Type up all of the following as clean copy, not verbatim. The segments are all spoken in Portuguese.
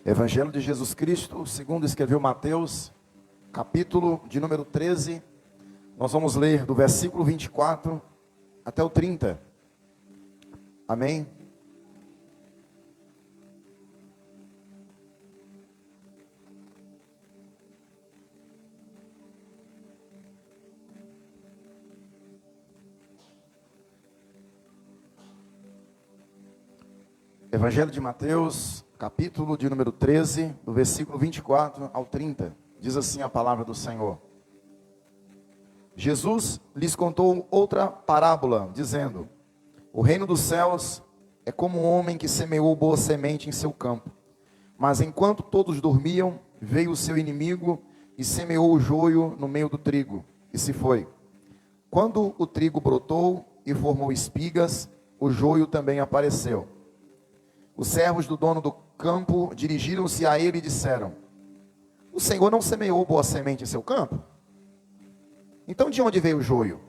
Evangelho de Jesus Cristo, segundo escreveu Mateus, capítulo de número 13, nós vamos ler do versículo 24 até o 30. Amém? Evangelho de Mateus, capítulo de número 13, do versículo 24 ao 30, diz assim a palavra do Senhor. Jesus lhes contou outra parábola, dizendo: o reino dos céus é como um homem que semeou boa semente em seu campo. Mas enquanto todos dormiam, veio o seu inimigo e semeou o joio no meio do trigo, e se foi. Quando o trigo brotou e formou espigas, o joio também apareceu. Os servos do dono do campo dirigiram-se a ele e disseram: o Senhor não semeou boa semente em seu campo? Então de onde veio o joio?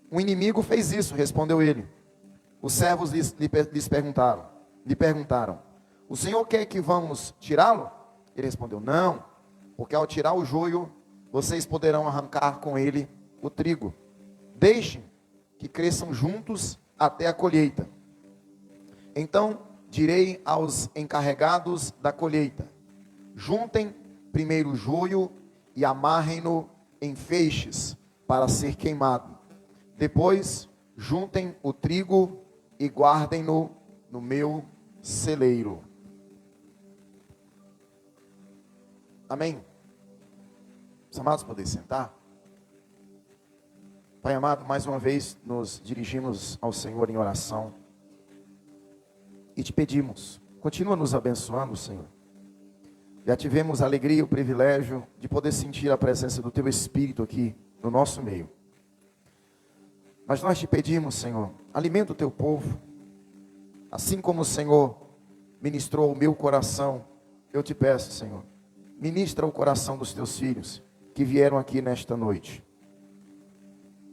O inimigo fez isso, respondeu ele. Os servos lhe perguntaram: o Senhor quer que vamos tirá-lo? Ele respondeu: não, porque ao tirar o joio, vocês poderão arrancar com ele o trigo. Deixem que cresçam juntos até a colheita. Então direi aos encarregados da colheita: juntem primeiro o joio e amarrem-no em feixes para ser queimado. Depois juntem o trigo e guardem-no no meu celeiro. Amém? Os amados podem sentar? Pai amado, mais uma vez nos dirigimos ao Senhor em oração e te pedimos, continua nos abençoando, Senhor. Já tivemos a alegria e o privilégio de poder sentir a presença do Teu Espírito aqui no nosso meio. Mas nós te pedimos, Senhor, alimenta o Teu povo. Assim como o Senhor ministrou o meu coração, eu te peço, Senhor, ministra o coração dos Teus filhos que vieram aqui nesta noite.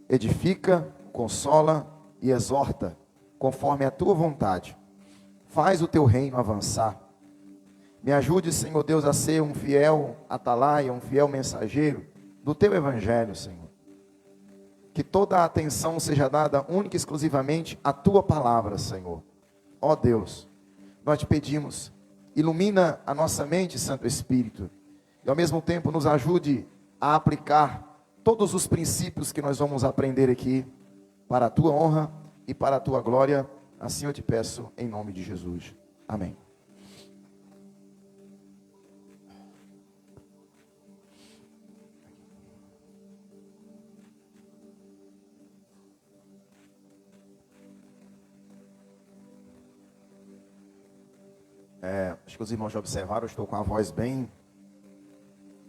Edifica, consola e exorta, conforme a Tua vontade. Faz o Teu reino avançar. Me ajude, Senhor Deus, a ser um fiel atalaia, um fiel mensageiro do Teu Evangelho, Senhor. Que toda a atenção seja dada única e exclusivamente à Tua palavra, Senhor. Ó Deus, nós te pedimos, ilumina a nossa mente, Santo Espírito, e ao mesmo tempo nos ajude a aplicar todos os princípios que nós vamos aprender aqui, para a Tua honra e para a Tua glória. Assim eu te peço, em nome de Jesus. Amém. Acho que os irmãos já observaram, eu estou com a voz bem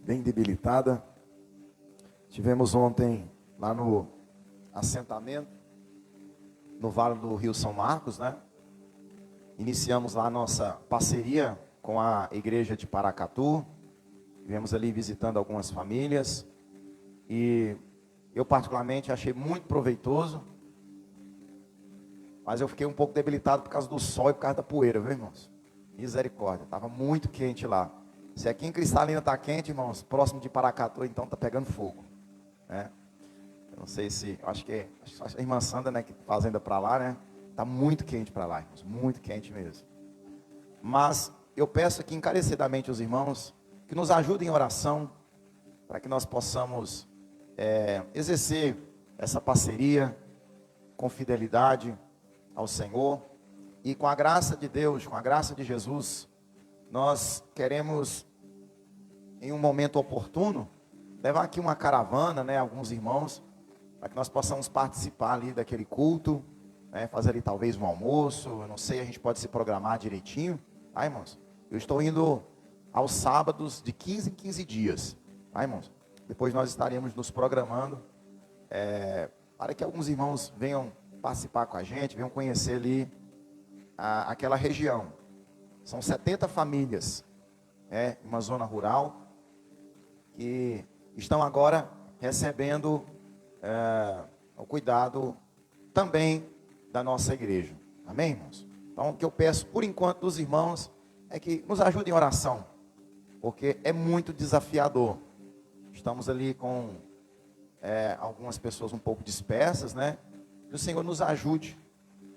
debilitada. Tivemos ontem lá no assentamento, no Vale do Rio São Marcos, né? Iniciamos lá a nossa parceria com a igreja de Paracatu. Viemos ali visitando algumas famílias. E eu particularmente achei muito proveitoso. Mas eu fiquei um pouco debilitado por causa do sol e por causa da poeira, viu, irmãos? Misericórdia, estava muito quente lá. Se aqui em Cristalina está quente, irmãos, próximo de Paracatu, então está pegando fogo, né? Eu não sei se, acho que a irmã Sandra, né, que fazenda para lá, né? Está muito quente para lá, irmãos, muito quente mesmo. Mas eu peço aqui encarecidamente aos irmãos que nos ajudem em oração, para que nós possamos exercer essa parceria com fidelidade ao Senhor. E com a graça de Deus, com a graça de Jesus, nós queremos, em um momento oportuno, levar aqui uma caravana, né, alguns irmãos, para que nós possamos participar ali daquele culto, né, fazer ali talvez um almoço, eu não sei, a gente pode se programar direitinho, tá, irmãos? Eu estou indo aos sábados de 15 em 15 dias, tá, irmãos? Depois nós estaremos nos programando, para que alguns irmãos venham participar com a gente, venham conhecer ali aquela região. São 70 famílias, em uma zona rural, que estão agora recebendo o cuidado também da nossa igreja. Amém, irmãos? Então, o que eu peço por enquanto dos irmãos é que nos ajude em oração, porque é muito desafiador. Estamos ali com algumas pessoas um pouco dispersas, né? Que o Senhor nos ajude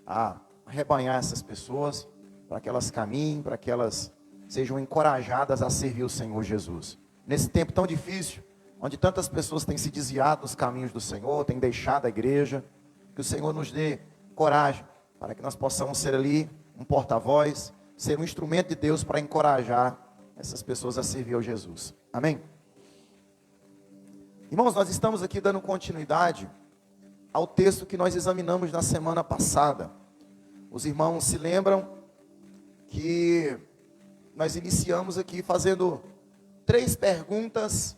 a arrebanhar essas pessoas, para que elas caminhem, para que elas sejam encorajadas a servir o Senhor Jesus. Nesse tempo tão difícil, onde tantas pessoas têm se desviado dos caminhos do Senhor, têm deixado a igreja, que o Senhor nos dê coragem, para que nós possamos ser ali um porta-voz, ser um instrumento de Deus para encorajar essas pessoas a servir ao Jesus. Amém? Irmãos, nós estamos aqui dando continuidade ao texto que nós examinamos na semana passada. Os irmãos se lembram que nós iniciamos aqui fazendo 3 perguntas,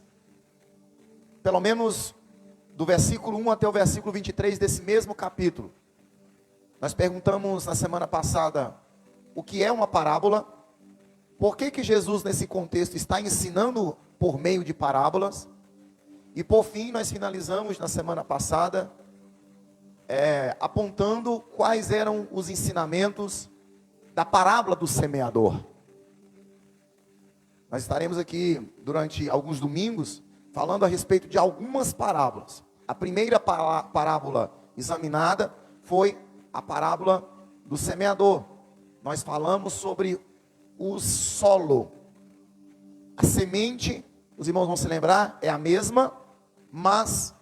pelo menos do versículo 1 até o versículo 23 desse mesmo capítulo. Nós perguntamos na semana passada o que é uma parábola, por que Jesus nesse contexto está ensinando por meio de parábolas, e por fim nós finalizamos na semana passada apontando quais eram os ensinamentos da parábola do semeador. Nós estaremos aqui durante alguns domingos falando a respeito de algumas parábolas. A primeira parábola examinada foi a parábola do semeador. Nós falamos sobre o solo. A semente, os irmãos vão se lembrar, é a mesma, mas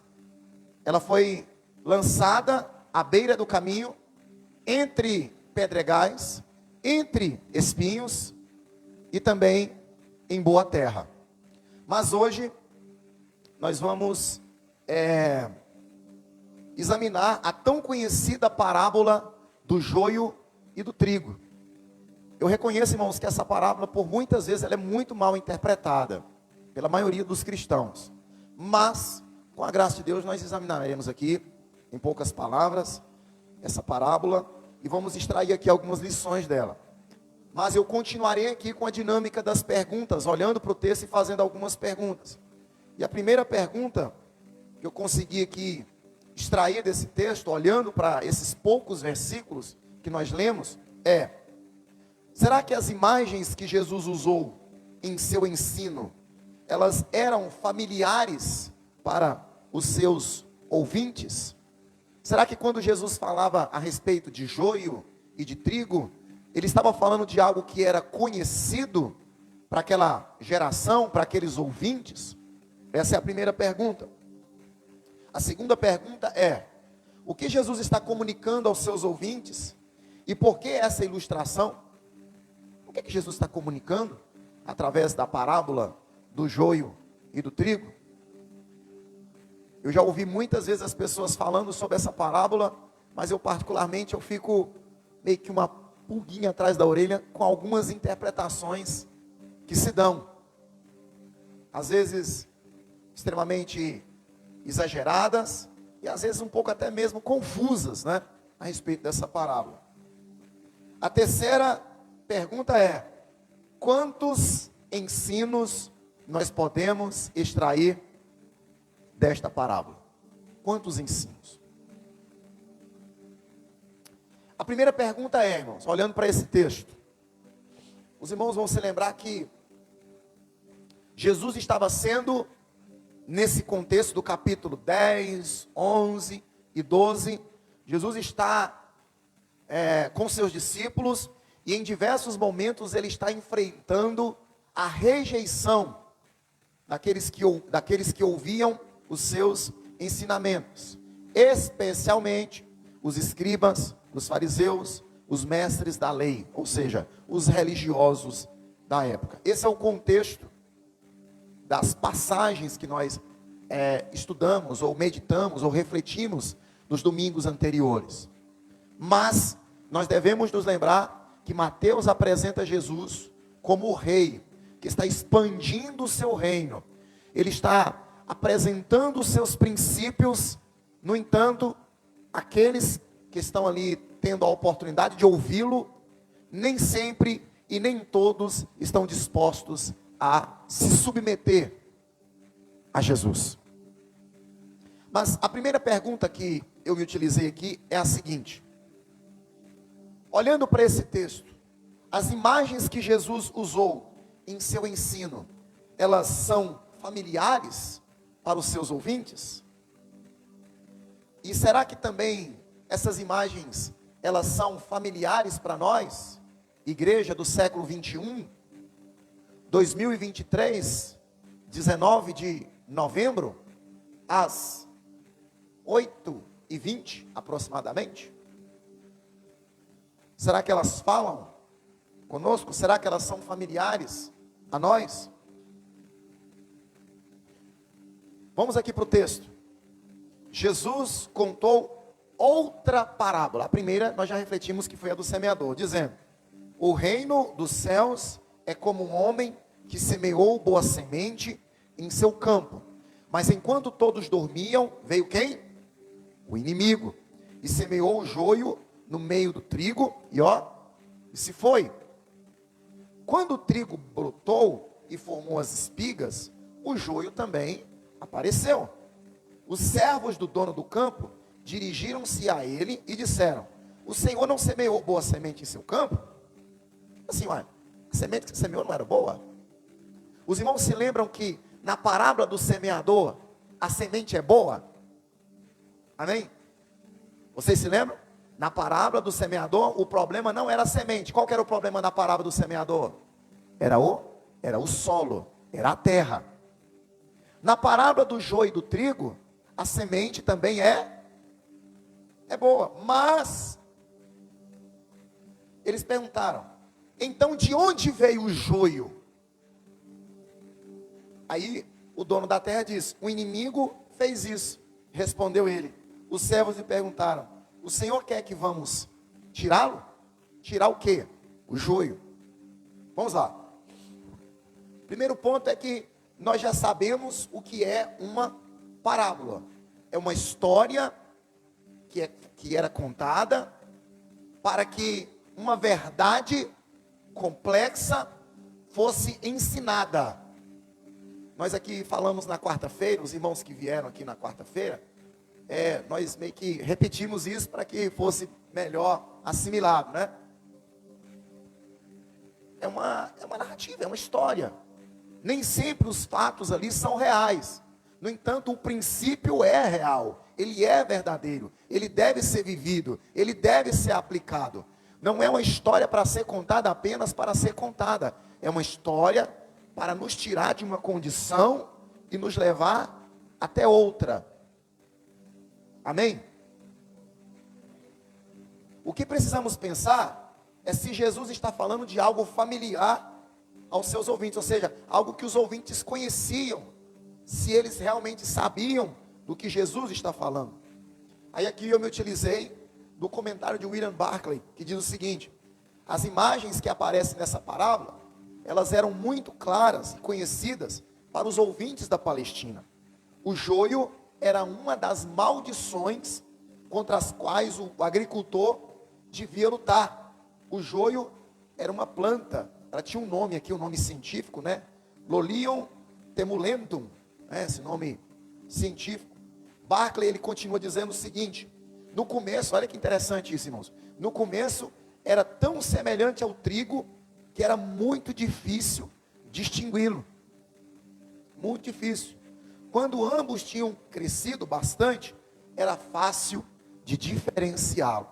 ela foi lançada à beira do caminho, entre pedregais, entre espinhos e também em boa terra. Mas hoje nós vamos examinar a tão conhecida parábola do joio e do trigo. Eu reconheço, irmãos, que essa parábola, por muitas vezes, ela é muito mal interpretada pela maioria dos cristãos. Mas, com a graça de Deus, nós examinaremos aqui, em poucas palavras, essa parábola e vamos extrair aqui algumas lições dela. Mas eu continuarei aqui com a dinâmica das perguntas, olhando para o texto e fazendo algumas perguntas. E a primeira pergunta que eu consegui aqui extrair desse texto, olhando para esses poucos versículos que nós lemos, é: será que as imagens que Jesus usou em seu ensino, elas eram familiares para os seus ouvintes? Será que quando Jesus falava a respeito de joio e de trigo, ele estava falando de algo que era conhecido para aquela geração, para aqueles ouvintes? Essa é a primeira pergunta. A segunda pergunta é: o que Jesus está comunicando aos seus ouvintes? E por que essa ilustração? O que Jesus está comunicando através da parábola do joio e do trigo? Eu já ouvi muitas vezes as pessoas falando sobre essa parábola, mas eu particularmente fico meio que uma pulguinha atrás da orelha com algumas interpretações que se dão. Às vezes extremamente exageradas e às vezes um pouco até mesmo confusas, né, a respeito dessa parábola. A terceira pergunta é: quantos ensinos nós podemos extrair desta parábola? Quantos ensinos? A primeira pergunta é, irmãos, olhando para esse texto, os irmãos vão se lembrar que Jesus estava sendo, nesse contexto do capítulo 10, 11 e 12, Jesus está com seus discípulos, e em diversos momentos ele está enfrentando a rejeição daqueles que ouviam os seus ensinamentos, especialmente os escribas, os fariseus, os mestres da lei, ou seja, os religiosos da época. Esse é o contexto das passagens que nós estudamos, ou meditamos, ou refletimos nos domingos anteriores. Mas nós devemos nos lembrar que Mateus apresenta Jesus como o rei, que está expandindo o seu reino. Ele está apresentando os seus princípios. No entanto, aqueles que estão ali tendo a oportunidade de ouvi-lo, nem sempre e nem todos estão dispostos a se submeter a Jesus. Mas a primeira pergunta que eu me utilizei aqui é a seguinte: olhando para esse texto, As imagens que Jesus usou em seu ensino, elas são familiares para os seus ouvintes? E será que também essas imagens, elas são familiares para nós, igreja do século 21, 2023, 19 de novembro, às 8h20 aproximadamente? Será que elas falam conosco? Será que elas são familiares a nós? Vamos aqui para o texto. Jesus contou outra parábola. A primeira nós já refletimos que foi a do semeador, dizendo: o reino dos céus é como um homem que semeou boa semente em seu campo. Mas enquanto todos dormiam, veio quem? O inimigo. E semeou o joio no meio do trigo, e se foi. Quando o trigo brotou e formou as espigas, o joio também apareceu. Os servos do dono do campo dirigiram-se a ele e disseram: o Senhor não semeou boa semente em seu campo? Assim, a semente que semeou não era boa? Os irmãos se lembram que na parábola do semeador, a semente é boa? Amém? Vocês se lembram? Na parábola do semeador, o problema não era a semente. Qual que era o problema na parábola do semeador? Era o solo, era a terra. Na parábola do joio e do trigo, a semente também é boa. Mas, eles perguntaram: então de onde veio o joio? Aí o dono da terra disse: o inimigo fez isso. Respondeu ele. Os servos lhe perguntaram: o Senhor quer que vamos tirá-lo? Tirar o quê? O joio. Vamos lá. Primeiro ponto é que nós já sabemos o que é uma parábola. É uma história que era contada para que uma verdade complexa fosse ensinada. Nós aqui falamos na quarta-feira, os irmãos que vieram aqui na quarta-feira, nós meio que repetimos isso para que fosse melhor assimilado, né? É uma narrativa, é uma história. Nem sempre os fatos ali são reais. No entanto, o princípio é real. Ele é verdadeiro. Ele deve ser vivido. Ele deve ser aplicado. Não é uma história para ser contada apenas para ser contada. É uma história para nos tirar de uma condição e nos levar até outra. Amém? O que precisamos pensar é se Jesus está falando de algo familiar aos seus ouvintes, ou seja, algo que os ouvintes conheciam, se eles realmente sabiam do que Jesus está falando. Aí aqui eu me utilizei do comentário de William Barclay, que diz o seguinte: as imagens que aparecem nessa parábola, elas eram muito claras e conhecidas para os ouvintes da Palestina. O joio era uma das maldições contra as quais o agricultor devia lutar. O joio era uma planta, ela tinha um nome aqui, um nome científico, né? Lolium temulentum, né? Esse nome científico. Barclay, ele continua dizendo o seguinte: no começo, olha que interessante isso, irmãos. No começo, era tão semelhante ao trigo, que era muito difícil distingui-lo. Muito difícil. Quando ambos tinham crescido bastante, era fácil de diferenciá-lo.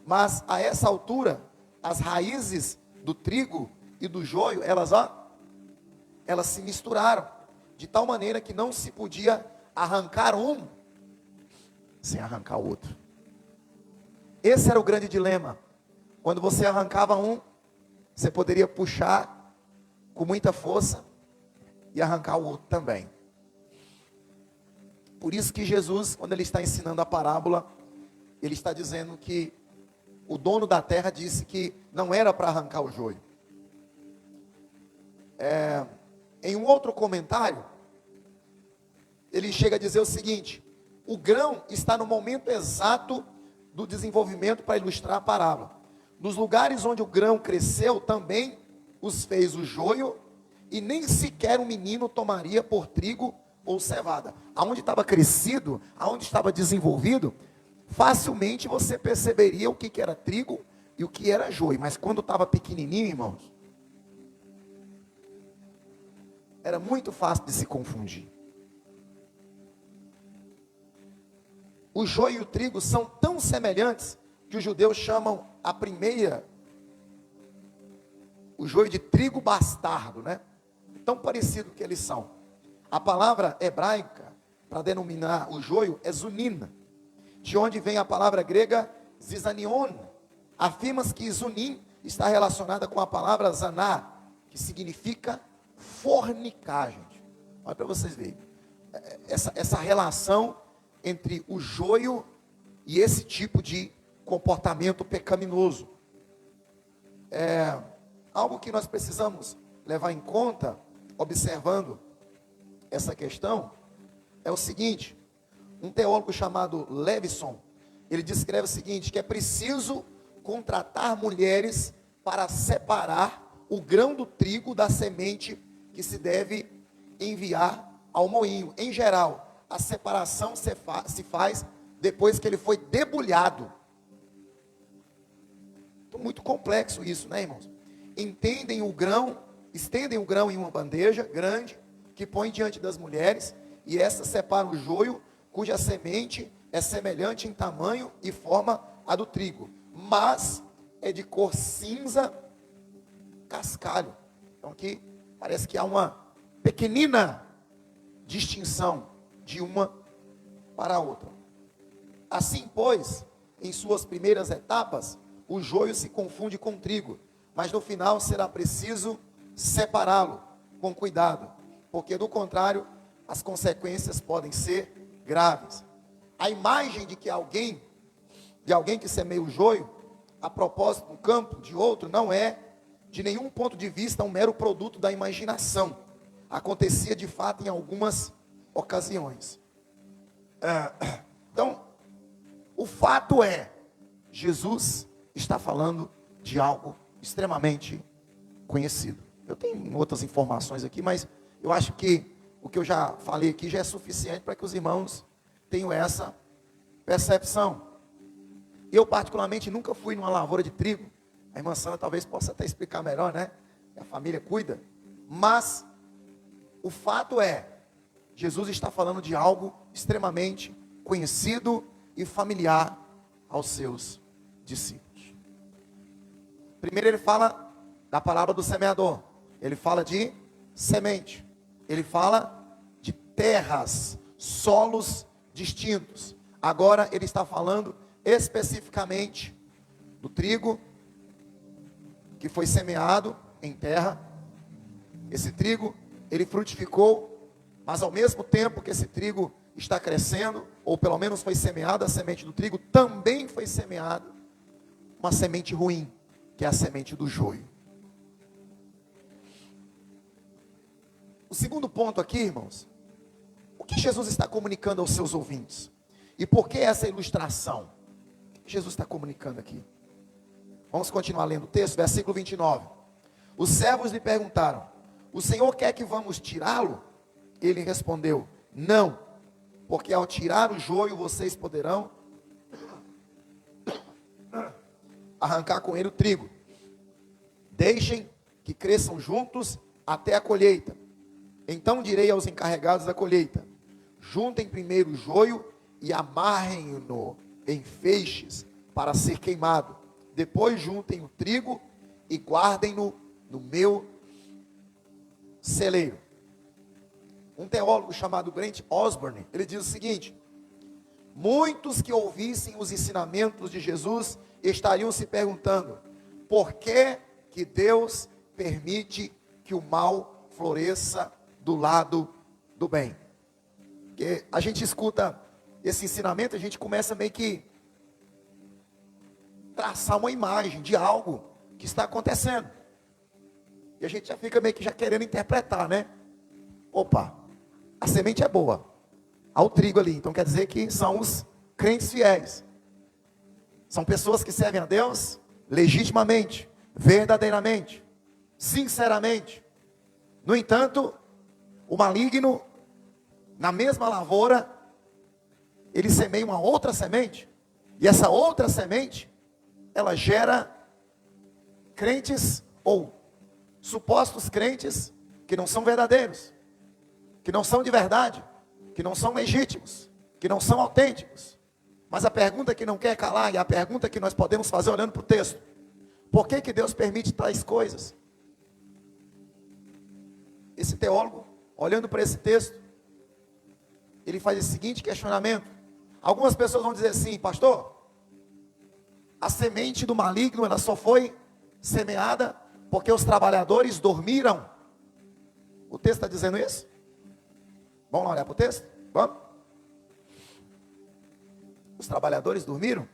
Mas a essa altura, as raízes do trigo e do joio, elas se misturaram, de tal maneira que não se podia arrancar um sem arrancar o outro. Esse era o grande dilema. Quando você arrancava um, você poderia puxar com muita força e arrancar o outro também. Por isso que Jesus, quando ele está ensinando a parábola, ele está dizendo que o dono da terra disse que não era para arrancar o joio. Em um outro comentário, ele chega a dizer o seguinte: o grão está no momento exato do desenvolvimento para ilustrar a parábola. Nos lugares onde o grão cresceu, também os fez o joio, e nem sequer um menino tomaria por trigo ou cevada. Aonde estava crescido, aonde estava desenvolvido, facilmente você perceberia o que era trigo e o que era joio. Mas quando estava pequenininho, irmãos, era muito fácil de se confundir. O joio e o trigo são tão semelhantes que os judeus chamam a primeira, o joio de trigo bastardo, né? Tão parecido que eles são. A palavra hebraica para denominar o joio é zunina, de onde vem a palavra grega zizanion. Afirma-se que zunim está relacionada com a palavra zaná, que significa fornicar, gente. Olha para vocês verem. Essa relação entre o joio e esse tipo de comportamento pecaminoso. Algo que nós precisamos levar em conta, observando essa questão, é o seguinte: um teólogo chamado Levison, ele descreve o seguinte, que é preciso contratar mulheres para separar o grão do trigo da semente que se deve enviar ao moinho. Em geral, a separação se faz depois que ele foi debulhado. Então, muito complexo isso, né, irmãos? Estendem o grão em uma bandeja grande, que põe diante das mulheres, e essa separa o joio, cuja semente é semelhante em tamanho e forma a do trigo, mas é de cor cinza cascalho. Então aqui parece que há uma pequenina distinção de uma para a outra. Assim, pois, em suas primeiras etapas, o joio se confunde com o trigo, mas no final será preciso separá-lo com cuidado, porque do contrário, as consequências podem ser graves. A imagem de alguém que semeia o joio, a propósito do campo de outro, não é, de nenhum ponto de vista, um mero produto da imaginação. Acontecia de fato em algumas ocasiões. Então, o fato é, Jesus está falando de algo extremamente conhecido. Eu tenho outras informações aqui, mas eu acho que o que eu já falei aqui já é suficiente para que os irmãos tenham essa percepção. Eu particularmente nunca fui numa lavoura de trigo. A irmã Sandra talvez possa até explicar melhor, né? A família cuida. Mas o fato é, Jesus está falando de algo extremamente conhecido e familiar aos seus discípulos. Primeiro ele fala da palavra do semeador. Ele fala de semente. Ele fala de terras, solos distintos. Agora ele está falando especificamente do trigo que foi semeado em terra. Esse trigo, ele frutificou, mas ao mesmo tempo que esse trigo está crescendo, ou pelo menos foi semeada a semente do trigo, também foi semeada uma semente ruim, que é a semente do joio. O segundo ponto aqui, irmãos, o que Jesus está comunicando aos seus ouvintes? E por que essa ilustração? O que Jesus está comunicando aqui? Vamos continuar lendo o texto, versículo 29. Os servos lhe perguntaram: o Senhor quer que vamos tirá-lo? Ele respondeu: não, porque ao tirar o joio vocês poderão arrancar com ele o trigo. Deixem que cresçam juntos até a colheita. Então direi aos encarregados da colheita: juntem primeiro o joio e amarrem-no em feixes para ser queimado. Depois juntem o trigo e guardem-no no meu celeiro. Um teólogo chamado Brent Osborne, ele diz o seguinte: muitos que ouvissem os ensinamentos de Jesus estariam se perguntando: por que Deus permite que o mal floresça do lado do bem? Porque a gente escuta esse ensinamento, a gente começa meio que traçar uma imagem de algo que está acontecendo. E a gente já fica meio que já querendo interpretar, né? Opa, a semente é boa. Há o trigo ali, então quer dizer que são os crentes fiéis. São pessoas que servem a Deus legitimamente, verdadeiramente, sinceramente. No entanto, o maligno, na mesma lavoura, ele semeia uma outra semente, e essa outra semente, ela gera crentes ou supostos crentes que não são verdadeiros, que não são de verdade, que não são legítimos, que não são autênticos. Mas a pergunta que não quer calar, e a pergunta que nós podemos fazer olhando para o texto: por que que Deus permite tais coisas? Esse teólogo, olhando para esse texto, ele faz esse seguinte questionamento. Algumas pessoas vão dizer assim: pastor, a semente do maligno, ela só foi semeada porque os trabalhadores dormiram. O texto está dizendo isso? Vamos lá olhar para o texto? Vamos? Os trabalhadores dormiram?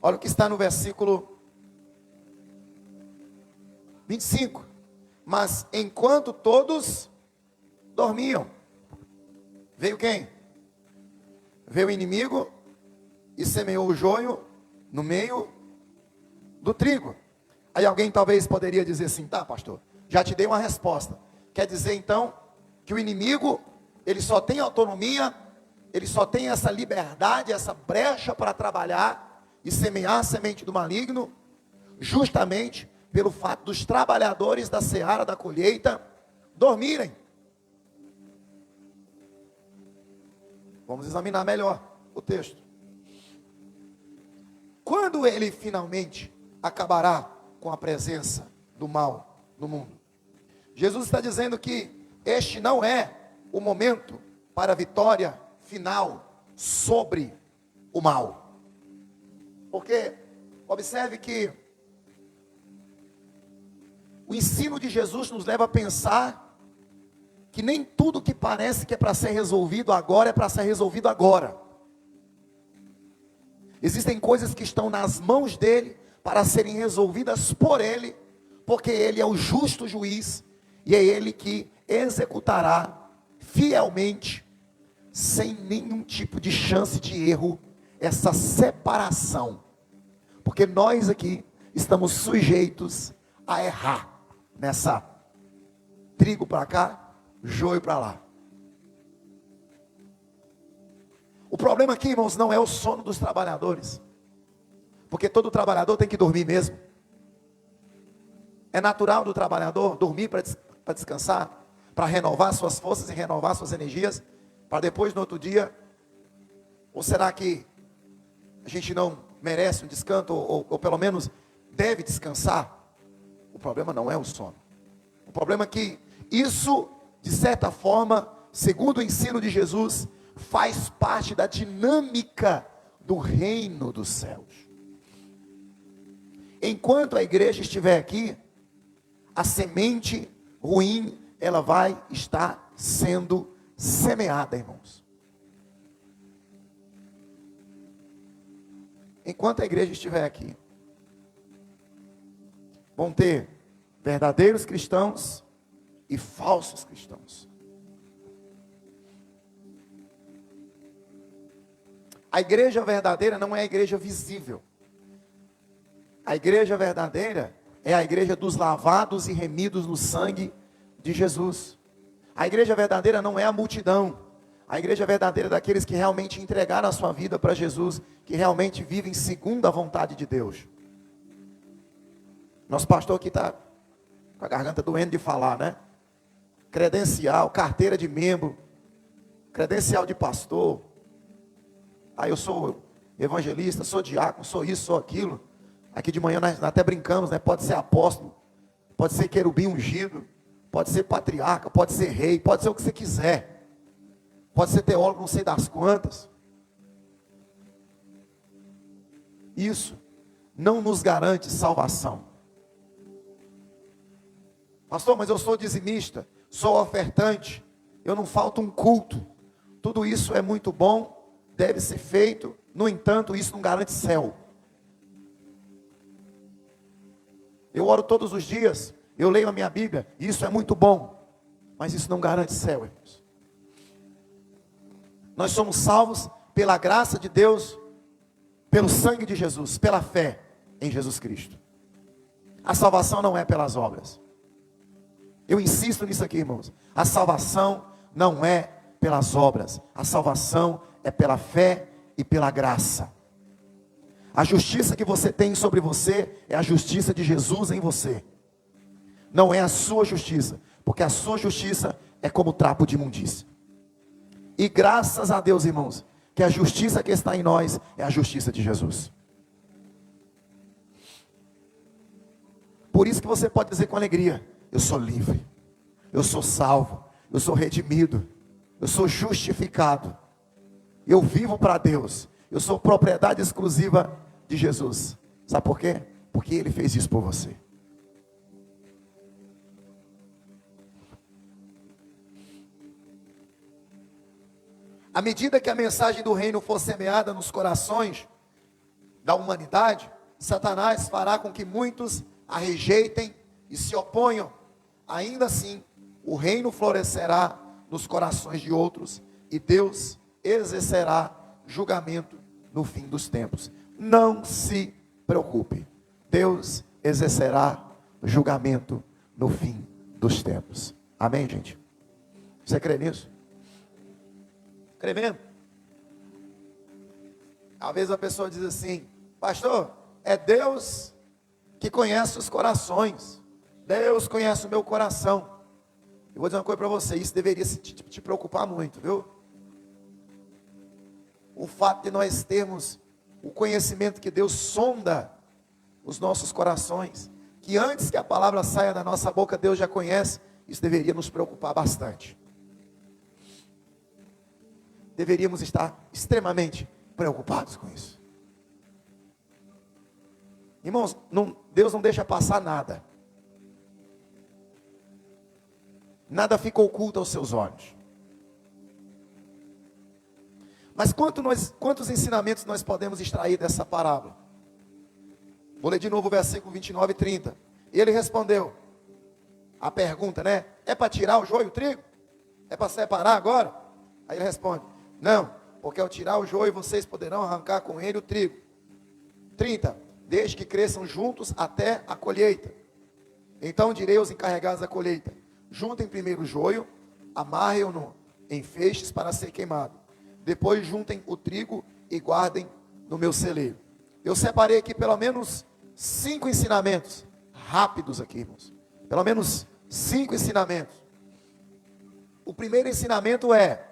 Olha o que está no versículo 25. Mas enquanto todos dormiam, veio quem? Veio o inimigo e semeou o joio no meio do trigo. Aí alguém talvez poderia dizer assim: tá, pastor, já te dei uma resposta. Quer dizer então que o inimigo, ele só tem autonomia, ele só tem essa liberdade, essa brecha para trabalhar e semear a semente do maligno, justamente pelo fato dos trabalhadores da seara da colheita dormirem. Vamos examinar melhor o texto. Quando ele finalmente acabará com a presença do mal no mundo? Jesus está dizendo que este não é o momento para a vitória final sobre o mal. Porque observe que o ensino de Jesus nos leva a pensar que nem tudo que parece que é para ser resolvido agora é para ser resolvido agora. Existem coisas que estão nas mãos dele para serem resolvidas por ele, porque ele é o justo juiz e é ele que executará fielmente, sem nenhum tipo de chance de erro, essa separação. Porque nós aqui estamos sujeitos a errar nessa trigo para cá, joio para lá. O problema aqui, irmãos, não é o sono dos trabalhadores, porque todo trabalhador tem que dormir mesmo. É natural do trabalhador dormir para descansar, para renovar suas forças e renovar suas energias, para depois no outro dia. Ou será que a gente não merece um descanso, ou pelo menos deve descansar? O problema não é o sono. O problema é que isso, de certa forma, segundo o ensino de Jesus, faz parte da dinâmica do reino dos céus. Enquanto a igreja estiver aqui, a semente ruim, ela vai estar sendo semeada, irmãos. Enquanto a igreja estiver aqui, vão ter verdadeiros cristãos e falsos cristãos. A igreja verdadeira não é a igreja visível. A igreja verdadeira é a igreja dos lavados e remidos no sangue de Jesus. A igreja verdadeira não é a multidão. A igreja verdadeira é daqueles que realmente entregaram a sua vida para Jesus, que realmente vivem segundo a vontade de Deus. Nosso pastor aqui está com a garganta doendo de falar, né? Credencial, carteira de membro, credencial de pastor. Eu sou evangelista, sou diácono, sou isso, sou aquilo. Aqui de manhã nós até brincamos, né? Pode ser apóstolo, pode ser querubim ungido, pode ser patriarca, pode ser rei, pode ser o que você quiser. Pode ser teólogo, não sei das quantas. Isso não nos garante salvação. Pastor, mas eu sou dizimista, sou ofertante, eu não falto um culto. Tudo isso é muito bom, deve ser feito, no entanto, isso não garante céu. Eu oro todos os dias, eu leio a minha Bíblia, isso é muito bom, mas isso não garante céu, irmãos. Nós somos salvos pela graça de Deus, pelo sangue de Jesus, pela fé em Jesus Cristo. A salvação não é pelas obras. Eu insisto nisso aqui, irmãos. A salvação não é pelas obras. A salvação é pela fé e pela graça. A justiça que você tem sobre você é a justiça de Jesus em você. Não é a sua justiça, porque a sua justiça é como trapo de imundícia. E graças a Deus, irmãos, que a justiça que está em nós é a justiça de Jesus. Por isso que você pode dizer com alegria: eu sou livre, eu sou salvo, eu sou redimido, eu sou justificado, eu vivo para Deus, eu sou propriedade exclusiva de Jesus. Sabe por quê? Porque Ele fez isso por você. À medida que a mensagem do reino for semeada nos corações da humanidade, Satanás fará com que muitos a rejeitem e se oponham. Ainda assim, o reino florescerá nos corações de outros e Deus exercerá julgamento no fim dos tempos. Não se preocupe, Deus exercerá julgamento no fim dos tempos. Amém, gente? Você crê nisso? Crê mesmo? Às vezes a pessoa diz assim: pastor, é Deus que conhece os corações, Deus conhece o meu coração. Eu vou dizer uma coisa para você: isso deveria te preocupar muito, viu? O fato de nós termos o conhecimento que Deus sonda os nossos corações, que antes que a palavra saia da nossa boca, Deus já conhece, isso deveria nos preocupar bastante. Deveríamos estar extremamente preocupados com isso. Irmãos, Deus não deixa passar nada. Nada fica oculto aos seus olhos. Mas quantos ensinamentos nós podemos extrair dessa parábola? Vou ler de novo o versículo 29 e 30. Ele respondeu a pergunta, né? É para tirar o joio e o trigo? É para separar agora? Aí ele responde: não, porque ao tirar o joio, vocês poderão arrancar com ele o trigo. 30. Desde que cresçam juntos até a colheita. Então direi aos encarregados da colheita: juntem primeiro o joio, amarrem-no em feixes para ser queimado. Depois juntem o trigo e guardem no meu celeiro. Eu separei aqui pelo menos 5 ensinamentos rápidos aqui, irmãos. Pelo menos 5 ensinamentos. O primeiro ensinamento é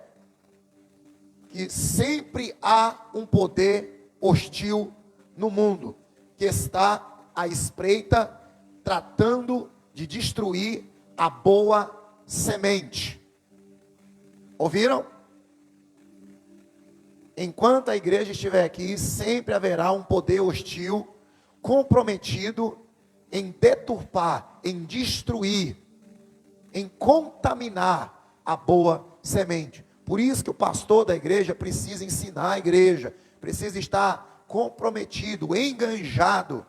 que sempre há um poder hostil no mundo, que está à espreita, tratando de destruir a boa semente. Ouviram? Enquanto a igreja estiver aqui, sempre haverá um poder hostil, comprometido em deturpar, em destruir, em contaminar a boa semente. Por isso que o pastor da igreja precisa ensinar a igreja, precisa estar comprometido, enganjado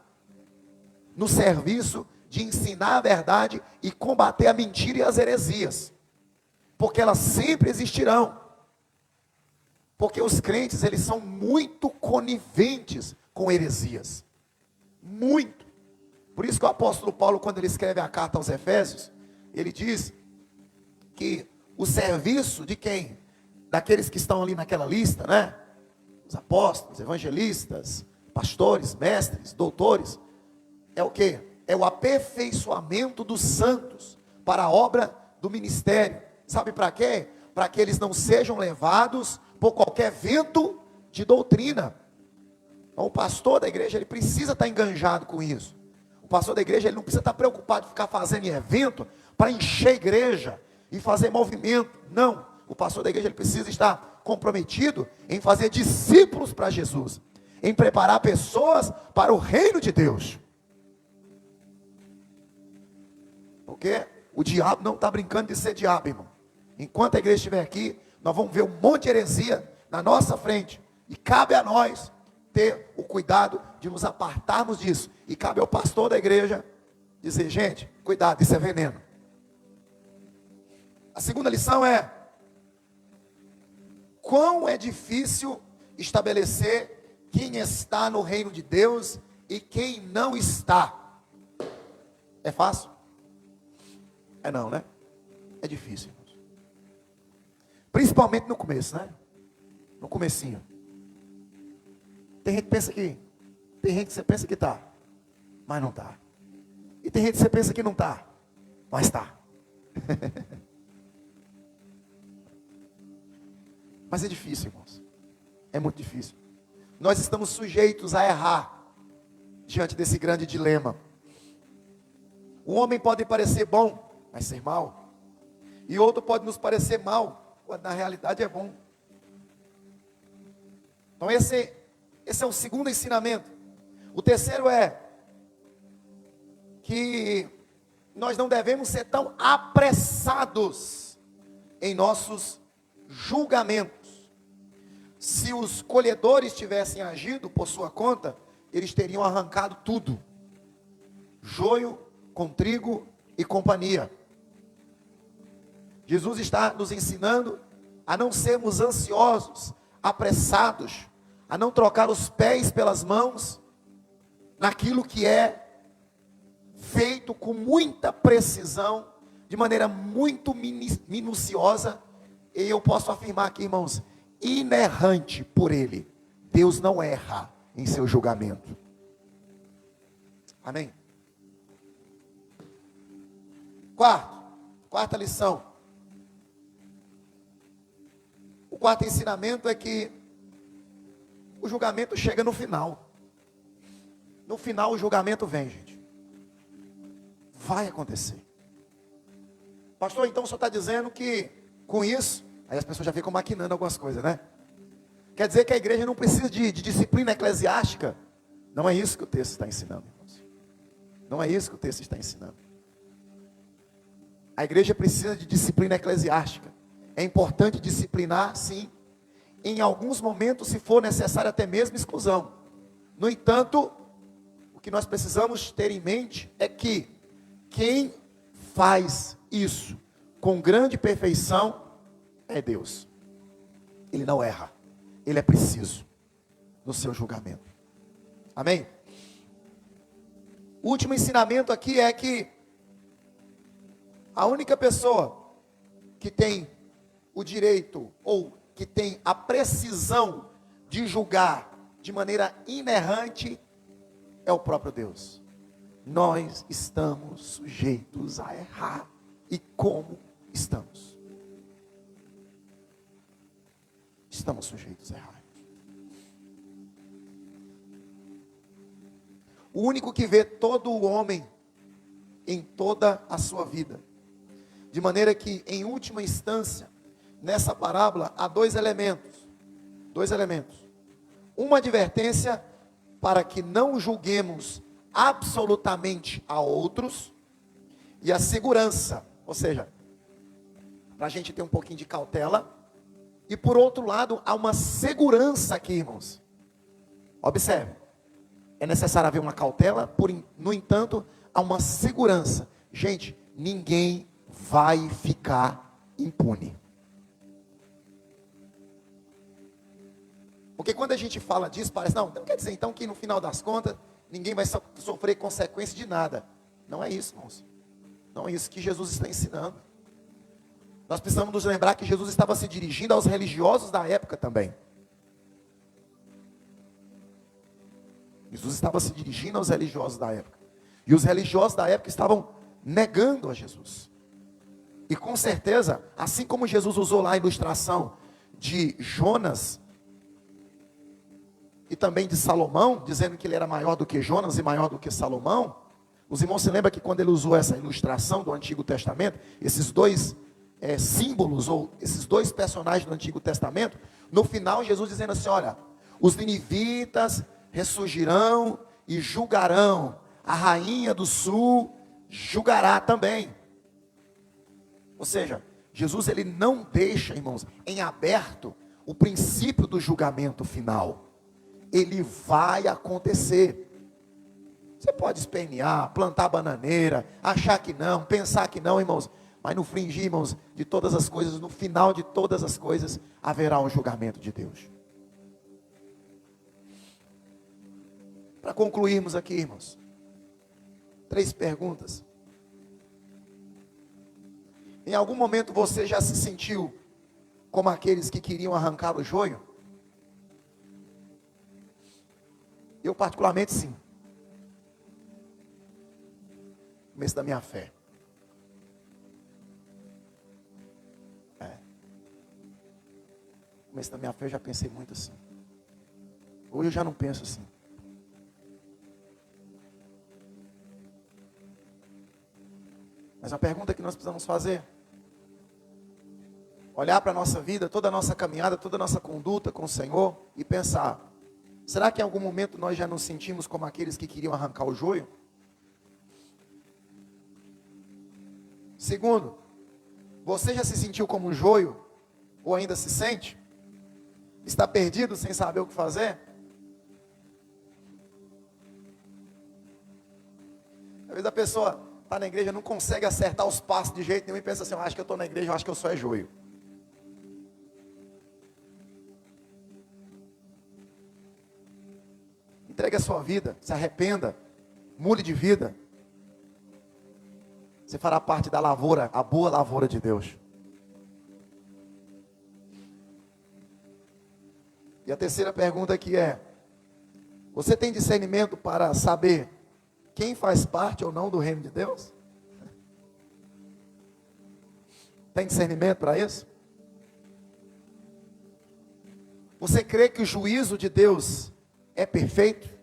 no serviço de ensinar a verdade e combater a mentira e as heresias, porque elas sempre existirão, porque os crentes, eles são muito coniventes com heresias, muito. Por isso que o apóstolo Paulo, quando ele escreve a carta aos Efésios, ele diz que o serviço de quem? Daqueles que estão ali naquela lista, né? Os apóstolos, evangelistas, pastores, mestres, doutores, é o quê? É o aperfeiçoamento dos santos para a obra do ministério. Sabe para quê? Para que eles não sejam levados por qualquer vento de doutrina. Então, o pastor da igreja, ele precisa estar enganjado com isso. O pastor da igreja, ele não precisa estar preocupado em ficar fazendo evento para encher a igreja e fazer movimento. Não. O pastor da igreja, ele precisa estar comprometido em fazer discípulos para Jesus, em preparar pessoas para o reino de Deus. Porque o diabo não está brincando de ser diabo, irmão. Enquanto a igreja estiver aqui, nós vamos ver um monte de heresia na nossa frente. E cabe a nós ter o cuidado de nos apartarmos disso. E cabe ao pastor da igreja dizer: gente, cuidado, isso é veneno. A segunda lição é: quão é difícil estabelecer quem está no reino de Deus e quem não está. É fácil? É não, né? É difícil, irmãos. Principalmente no começo, né? No comecinho. Tem gente que pensa que tem gente que você pensa que está, mas não está. E tem gente que você pensa que não está, mas está. Mas é difícil, irmãos. É muito difícil. Nós estamos sujeitos a errar diante desse grande dilema. O homem pode parecer bom, mas ser mal. E outro pode nos parecer mal, quando na realidade é bom. Então esse é o segundo ensinamento. O terceiro é que nós não devemos ser tão apressados em nossos julgamentos. Se os colhedores tivessem agido por sua conta, eles teriam arrancado tudo. Joio com trigo e companhia. Jesus está nos ensinando a não sermos ansiosos, apressados, a não trocar os pés pelas mãos, naquilo que é feito com muita precisão, de maneira muito minuciosa, e eu posso afirmar aqui, irmãos, inerrante por Ele. Deus não erra em seu julgamento. Amém? Quarta lição. O quarto ensinamento é que o julgamento chega no final. No final o julgamento vem, gente. Vai acontecer. Pastor, então o senhor está dizendo que com isso, aí as pessoas já ficam maquinando algumas coisas, né? Quer dizer que a igreja não precisa de disciplina eclesiástica? Não é isso que o texto está ensinando, irmãos. Não é isso que o texto está ensinando. A igreja precisa de disciplina eclesiástica. É importante disciplinar, sim. Em alguns momentos, se for necessário, até mesmo exclusão. No entanto, o que nós precisamos ter em mente é que quem faz isso com grande perfeição é Deus. Ele não erra. Ele é preciso no seu julgamento. Amém? O último ensinamento aqui é que a única pessoa que tem o direito ou que tem a precisão de julgar de maneira inerrante é o próprio Deus. Nós estamos sujeitos a errar. E como estamos? Estamos sujeitos a errar. O único que vê todo o homem em toda a sua vida. De maneira que, em última instância, nessa parábola, há dois elementos. Uma advertência para que não julguemos absolutamente a outros. E a segurança, ou seja, para a gente ter um pouquinho de cautela. E por outro lado, há uma segurança aqui, irmãos. Observe, é necessário haver uma cautela, no entanto, há uma segurança. Gente, ninguém vai ficar impune. Porque quando a gente fala disso, parece, não quer dizer então que no final das contas, ninguém vai sofrer consequência de nada. Não é isso, irmãos. Não é isso que Jesus está ensinando. Nós precisamos nos lembrar que Jesus estava se dirigindo aos religiosos da época também. Jesus estava se dirigindo aos religiosos da época. E os religiosos da época estavam negando a Jesus. E com certeza, assim como Jesus usou lá a ilustração de Jonas e também de Salomão, dizendo que ele era maior do que Jonas e maior do que Salomão, os irmãos se lembram que quando ele usou essa ilustração do Antigo Testamento, esses dois símbolos, ou esses dois personagens do Antigo Testamento, no final Jesus dizendo assim, olha, os ninivitas ressurgirão e julgarão, a rainha do sul julgará também. Ou seja, Jesus ele não deixa, irmãos, em aberto o princípio do julgamento final. Ele vai acontecer. Você pode espernear, plantar bananeira, achar que não, pensar que não, irmãos. Mas no fringir, irmãos, de todas as coisas, no final de todas as coisas, haverá um julgamento de Deus. Para concluirmos aqui, irmãos, 3 perguntas. Em algum momento você já se sentiu como aqueles que queriam arrancar o joio? Eu particularmente sim. Começo da minha fé. Começo da minha fé eu já pensei muito assim. Hoje eu já não penso assim. Mas a pergunta que nós precisamos fazer: olhar para a nossa vida, toda a nossa caminhada, toda a nossa conduta com o Senhor e pensar: será que em algum momento nós já nos sentimos como aqueles que queriam arrancar o joio? Segundo, você já se sentiu como um joio? Ou ainda se sente? Está perdido sem saber o que fazer? Às vezes a pessoa está na igreja, não consegue acertar os passos de jeito nenhum e pensa assim: eu acho que eu estou na igreja, eu acho que eu só é joio. Entregue a sua vida, se arrependa, mude de vida. Você fará parte da lavoura, a boa lavoura de Deus. E a terceira pergunta aqui é: você tem discernimento para saber quem faz parte ou não do reino de Deus? Tem discernimento para isso? Você crê que o juízo de Deus é perfeito?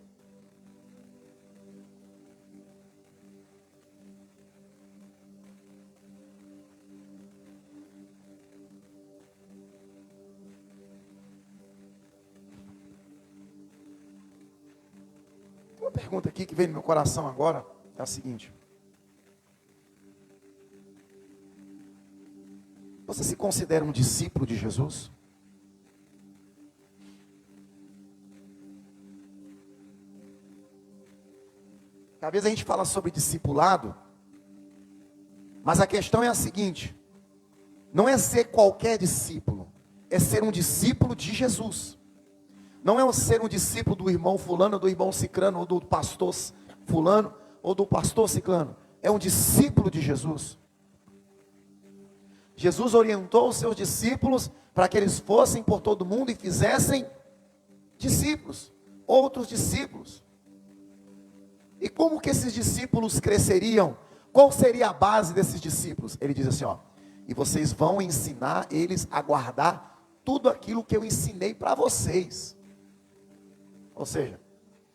Uma pergunta aqui que vem no meu coração agora é a seguinte: você se considera um discípulo de Jesus? Às vezes a gente fala sobre discipulado, mas a questão é a seguinte: não é ser qualquer discípulo, é ser um discípulo de Jesus. Não é ser um discípulo do irmão fulano, do irmão ciclano, ou do pastor fulano, ou do pastor ciclano. É um discípulo de Jesus. Jesus orientou os seus discípulos para que eles fossem por todo mundo e fizessem discípulos, outros discípulos. E como que esses discípulos cresceriam? Qual seria a base desses discípulos? Ele diz assim, ó: e vocês vão ensinar eles a guardar tudo aquilo que eu ensinei para vocês. Ou seja,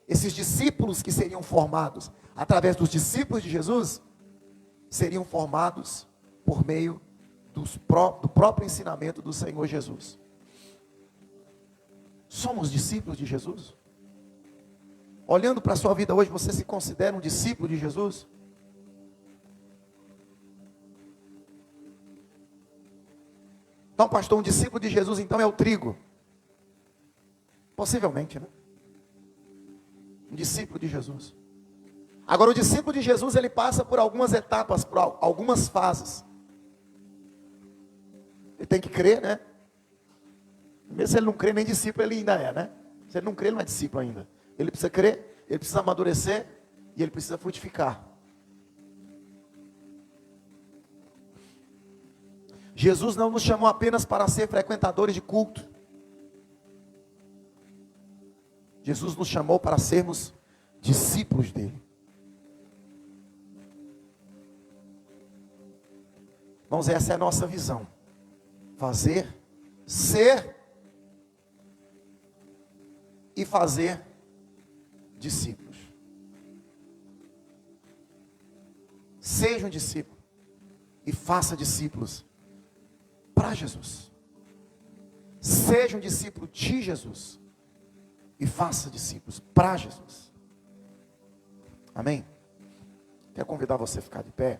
esses discípulos que seriam formados através dos discípulos de Jesus, seriam formados por meio do próprio ensinamento do Senhor Jesus. Somos discípulos de Jesus? Olhando para a sua vida hoje, você se considera um discípulo de Jesus? Então, pastor, um discípulo de Jesus então é o trigo? Possivelmente, né? Um discípulo de Jesus. Agora, o discípulo de Jesus, ele passa por algumas etapas, por algumas fases. Ele tem que crer, né? Mesmo se ele não crê, nem discípulo ele ainda é, né? Se ele não crê, ele não é discípulo ainda. Ele precisa crer, ele precisa amadurecer e ele precisa frutificar. Jesus não nos chamou apenas para ser frequentadores de culto. Jesus nos chamou para sermos discípulos dele. Irmãos, essa é a nossa visão. Fazer, ser e fazer discípulos. Seja um discípulo e faça discípulos para Jesus. Seja um discípulo de Jesus e faça discípulos para Jesus. Amém? Quero convidar você a ficar de pé.